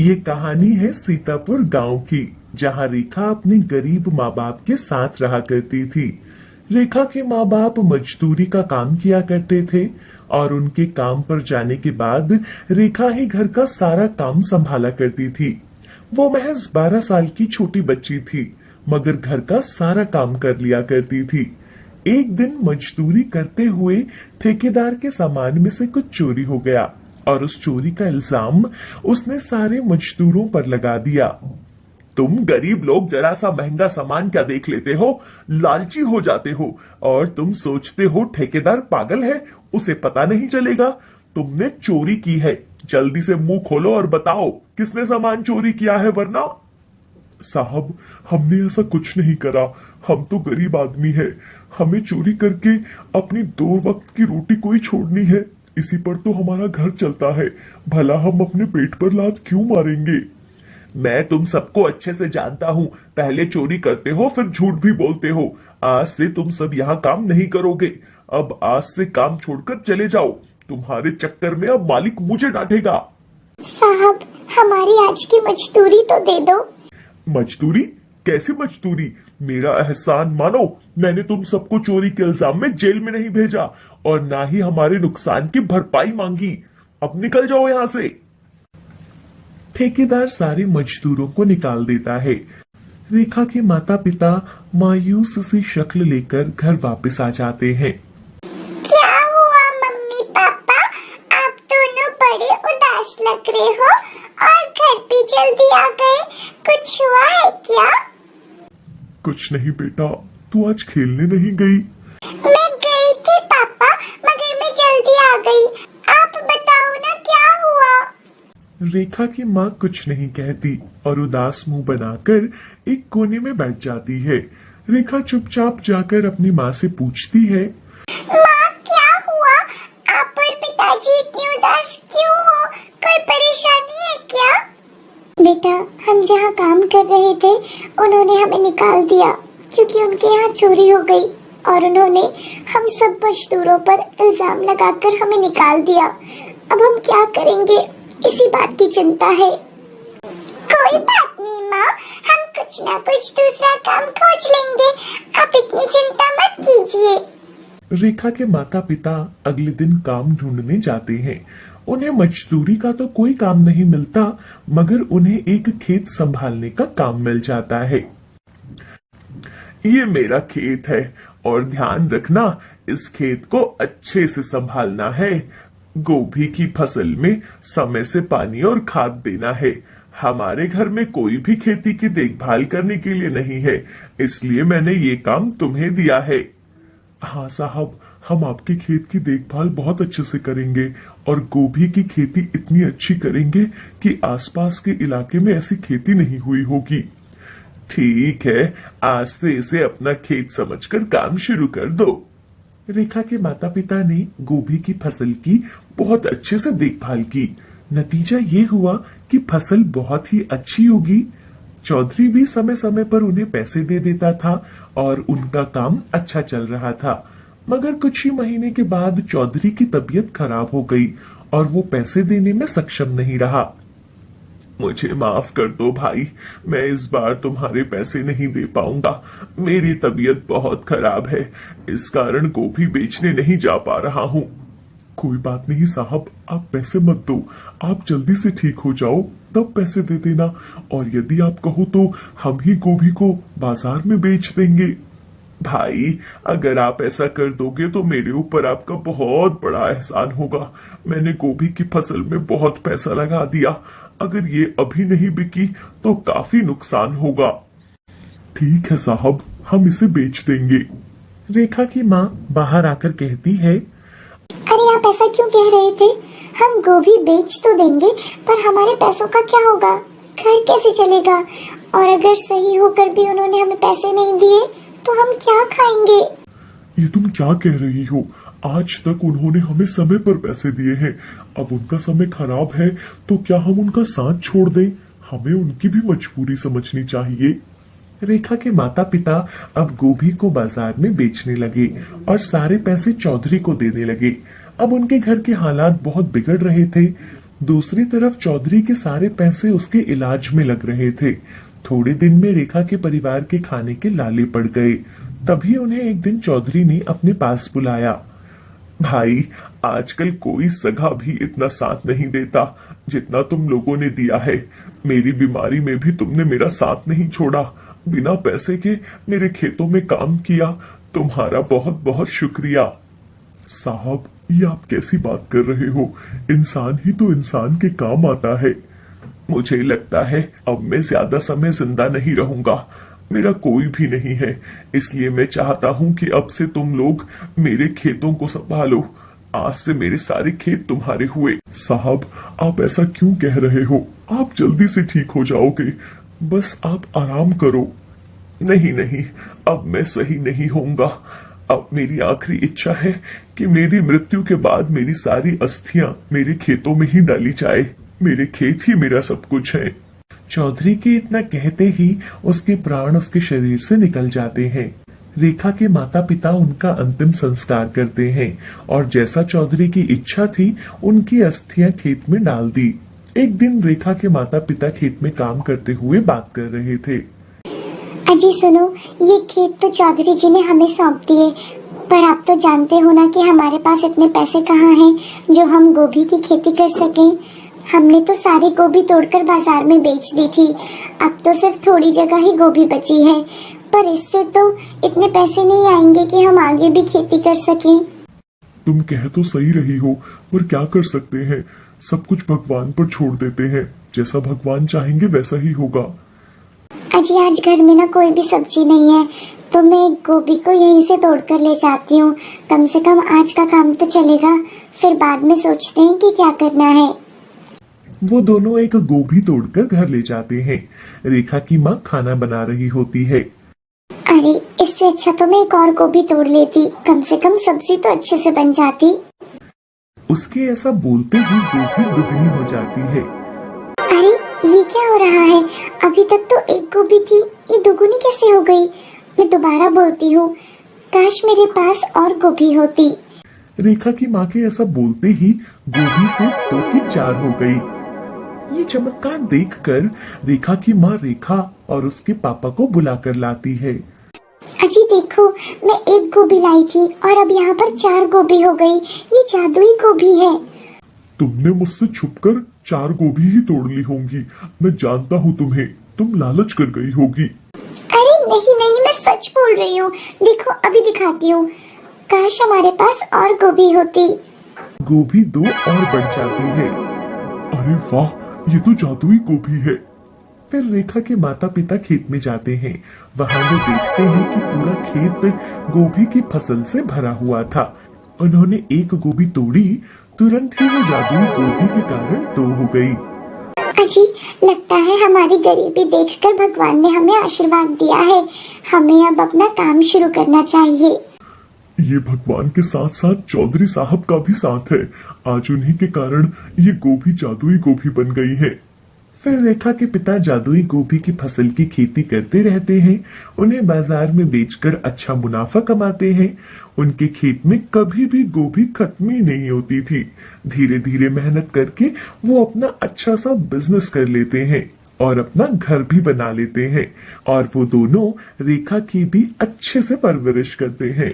ये कहानी है सीतापुर गांव की, जहां रेखा अपने गरीब माँ बाप के साथ रहा करती थी। रेखा के माँ बाप मजदूरी का काम किया करते थे और उनके काम पर जाने के बाद रेखा ही घर का सारा काम संभाला करती थी। वो महज 12 साल की छोटी बच्ची थी, मगर घर का सारा काम कर लिया करती थी। एक दिन मजदूरी करते हुए ठेकेदार के सामान में से कुछ चोरी हो गया और उस चोरी का इल्जाम उसने सारे मजदूरों पर लगा दिया। तुम गरीब लोग जरा सा महंगा सामान क्या देख लेते हो, लालची हो जाते हो और तुम सोचते हो ठेकेदार पागल है, उसे पता नहीं चलेगा। तुमने चोरी की है, जल्दी से मुंह खोलो और बताओ किसने सामान चोरी किया है, वरना। साहब, हमने ऐसा कुछ नहीं करा, हम तो गरीब आदमी है, हमें चोरी करके अपनी 2 वक्त की रोटी कोई छोड़नी है, इसी पर तो हमारा घर चलता है, भला हम अपने पेट पर लात क्यों मारेंगे। मैं तुम सबको अच्छे से जानता हूँ, पहले चोरी करते हो फिर झूठ भी बोलते हो। आज से तुम सब यहाँ काम नहीं करोगे, अब आज से काम छोड़कर चले जाओ, तुम्हारे चक्कर में अब मालिक मुझे डांटेगा। साहब, हमारी आज की मजदूरी तो दे दो। मजदूरी? कैसी मजदूरी? मेरा एहसान मानो, मैंने तुम सबको चोरी के इल्जाम में जेल में नहीं भेजा और ना ही हमारे नुकसान की भरपाई मांगी। अब निकल जाओ यहाँ से। ठेकेदार सारे मजदूरों को निकाल देता है। रेखा के माता पिता मायूस सी शक्ल लेकर घर वापस आ जाते हैं। क्या हुआ मम्मी पापा, आप दोनों बड़े उदास लग रहे हो और घर भी जल्दी आ गए, कुछ हुआ है क्या? कुछ नहीं बेटा, तू आज खेलने नहीं गई? मैं गई थी पापा, मगर मैं जल्दी आ गई। आप बताओ ना क्या हुआ? रेखा की माँ कुछ नहीं कहती और उदास मुंह बनाकर एक कोने में बैठ जाती है। रेखा चुपचाप जाकर अपनी माँ से पूछती है, माँ क्या हुआ? आप और पिताजी इतने उदास क्यों हो? कोई परेशानी है क्या? बेटा, हम जहाँ काम कर रहे थे उन्होंने हमें निकाल दिया क्योंकि उनके यहाँ चोरी हो गई और उन्होंने हम सब मजदूरों पर इल्जाम लगाकर हमें निकाल दिया। अब हम क्या करेंगे, इसी बात की चिंता है। कोई बात नहीं माँ, हम कुछ ना कुछ दूसरा काम खोज लेंगे, आप इतनी चिंता मत कीजिए। रेखा के माता पिता अगले दिन काम ढूंढने जाते हैं। उन्हें मजदूरी का तो कोई काम नहीं मिलता, मगर उन्हें एक खेत संभालने का काम मिल जाता है। ये मेरा खेत है और ध्यान रखना, इस खेत को अच्छे से संभालना है। गोभी की फसल में समय से पानी और खाद देना है। हमारे घर में कोई भी खेती की देखभाल करने के लिए नहीं है, इसलिए मैंने ये काम तुम्हें दिया है। हाँ साहब, हम आपके खेत की देखभाल बहुत अच्छे से करेंगे और गोभी की खेती इतनी अच्छी करेंगे कि आसपास के इलाके में ऐसी खेती नहीं हुई होगी। ठीक है, आज से इसे अपना खेत समझकर काम शुरू कर दो। रेखा के माता पिता ने गोभी की फसल की बहुत अच्छे से देखभाल की। नतीजा ये हुआ कि फसल बहुत ही अच्छी होगी। चौधरी भी समय समय पर उन्हें पैसे दे देता था और उनका काम अच्छा चल रहा था। मगर कुछ ही महीने के बाद चौधरी की तबीयत खराब हो गई और वो पैसे देने में सक्षम नहीं रहा। मुझे माफ कर दो भाई, मैं इस बार तुम्हारे पैसे नहीं दे पाऊंगा। मेरी तबीयत बहुत खराब है, इस कारण गोभी बेचने नहीं जा पा रहा हूँ। कोई बात नहीं साहब, आप पैसे मत दो, आप जल्दी से ठीक हो जाओ तब पैसे दे देना, और यदि आप कहो तो हम ही गोभी को बाजार में बेच देंगे। भाई, अगर आप ऐसा कर दोगे तो मेरे ऊपर आपका बहुत बड़ा एहसान होगा। मैंने गोभी की फसल में बहुत पैसा लगा दिया, अगर ये अभी नहीं बिकी तो काफी नुकसान होगा। ठीक है साहब, हम इसे बेच देंगे। रेखा की माँ बाहर आकर कहती है, अरे आप ऐसा क्यों कह रहे थे? हम गोभी बेच तो देंगे, पर हमारे पैसों का क्या होगा? घर कैसे चलेगा? और अगर सही होकर भी उन्होंने हमें पैसे नहीं दिए तो हम क्या खाएंगे? ये तुम क्या कह रही हो? आज तक उन्होंने हमें समय पर पैसे दिए हैं, अब उनका समय खराब है तो क्या हम उनका साथ छोड़ दें? हमें उनकी भी मजबूरी समझनी चाहिए। रेखा के माता पिता अब गोभी को बाजार में बेचने लगे और सारे पैसे चौधरी को देने लगे। अब उनके घर के हालात बहुत बिगड़ रहे थे। दूसरी तरफ चौधरी के सारे पैसे उसके इलाज में लग रहे थे। थोड़े दिन में रेखा के परिवार के खाने के लाले पड़ गए। तभी उन्हें एक दिन चौधरी ने अपने पास बुलाया। भाई, आजकल कोई सगा भी इतना साथ नहीं देता जितना तुम लोगों ने दिया है। मेरी बीमारी में भी तुमने मेरा साथ नहीं छोड़ा, बिना पैसे के मेरे खेतों में काम किया। तुम्हारा बहुत बहुत शुक्रिया। साहब, ये आप कैसी बात कर रहे हो? इंसान ही तो इंसान के काम आता है। मुझे लगता है अब मैं ज्यादा समय जिंदा नहीं रहूंगा। मेरा कोई भी नहीं है, इसलिए मैं चाहता हूं कि अब से तुम लोग मेरे खेतों को संभालो। आज से मेरे सारे खेत तुम्हारे हुए। साहब, आप ऐसा क्यों कह रहे हो? आप जल्दी से ठीक हो जाओगे, बस आप आराम करो। नहीं नहीं, अब मैं सही नहीं होऊंगा। अब मेरी आखिरी इच्छा है कि मेरी मृत्यु के बाद मेरी सारी अस्थियां मेरे खेतों में ही डाली जाए। मेरे खेत ही मेरा सब कुछ है। चौधरी के इतना कहते ही उसके प्राण उसके शरीर से निकल जाते हैं। रेखा के माता पिता उनका अंतिम संस्कार करते हैं और जैसा चौधरी की इच्छा थी उनकी अस्थियां खेत में डाल दी। एक दिन रेखा के माता पिता खेत में काम करते हुए बात कर रहे थे। अजी सुनो, ये खेत तो चौधरी जी ने हमें सौंप दिए, पर आप तो जानते हो ना कि हमारे पास इतने पैसे कहाँ हैं जो हम गोभी की खेती कर सकें। हमने तो सारी गोभी तोड़कर बाजार में बेच दी थी। अब तो सिर्फ थोड़ी जगह ही गोभी बची है, पर इससे तो इतने पैसे नहीं आएंगे कि हम आगे भी खेती कर सकें। तुम कह तो सही रही हो, पर क्या कर सकते हैं? सब कुछ भगवान पर छोड़ देते हैं। जैसा भगवान चाहेंगे वैसा ही होगा। अजी, आज घर में ना कोई भी सब्जी नहीं है, तो मैं गोभी को यहीं से तोड़कर ले जाती हूँ। कम से कम आज का काम तो चलेगा, फिर बाद में सोचते हैं कि क्या करना है। वो दोनों एक गोभी तोड़कर घर ले जाते हैं। रेखा की माँ खाना बना रही होती है। अरे, इससे अच्छा तो मैं एक और गोभी तोड़ लेती, कम से कम सब्जी तो अच्छे से बन जाती। उसके ऐसा बोलते ही गोभी दुगनी हो जाती है। अरे, ये क्या हो रहा है? अभी तक तो एक गोभी थी, ये दुगुनी कैसे हो गई? मैं दोबारा बोलती हूँ, काश मेरे पास और गोभी होती। रेखा की माँ के ऐसा बोलते ही गोभी से 2 की 4 हो गई। ये चमत्कार देखकर रेखा की माँ रेखा और उसके पापा को बुलाकर लाती है। अजी देखो, मैं एक गोभी लाई थी और अब यहाँ पर 4 गोभी हो गई। ये जादुई गोभी है। तुमने मुझसे छुपकर 4 गोभी ही तोड़ ली होंगी। मैं जानता हूँ तुम्हें, तुम लालच कर गई होगी। अरे नहीं नहीं, मैं सच बोल रही हूँ। देखो, अभी दिखाती हूँ। काश हमारे पास और गोभी होती। गोभी 2 और बढ़ जाती है। अरे वाह, ये तो जादुई गोभी है। फिर रेखा के माता पिता खेत में जाते हैं। वहां वो देखते हैं कि पूरा खेत गोभी की फसल से भरा हुआ था। उन्होंने एक गोभी तोड़ी, तुरंत ही वो जादुई गोभी के कारण 2 हो गई। अजी, लगता है हमारी गरीबी देखकर भगवान ने हमें आशीर्वाद दिया है। हमें अब अपना काम शुरू करना चाहिए। ये भगवान के साथ साथ चौधरी साहब का भी साथ है। आज उन्हीं के कारण ये गोभी जादुई गोभी बन गई है। फिर रेखा के पिता जादुई गोभी की फसल की खेती करते रहते हैं। उन्हें बाजार में बेचकर अच्छा मुनाफा कमाते हैं। उनके खेत में कभी भी गोभी खत्म ही नहीं होती थी। धीरे धीरे मेहनत करके वो अपना अच्छा सा बिजनेस कर लेते हैं और अपना घर भी बना लेते हैं। और वो दोनों रेखा की भी अच्छे से परवरिश करते हैं।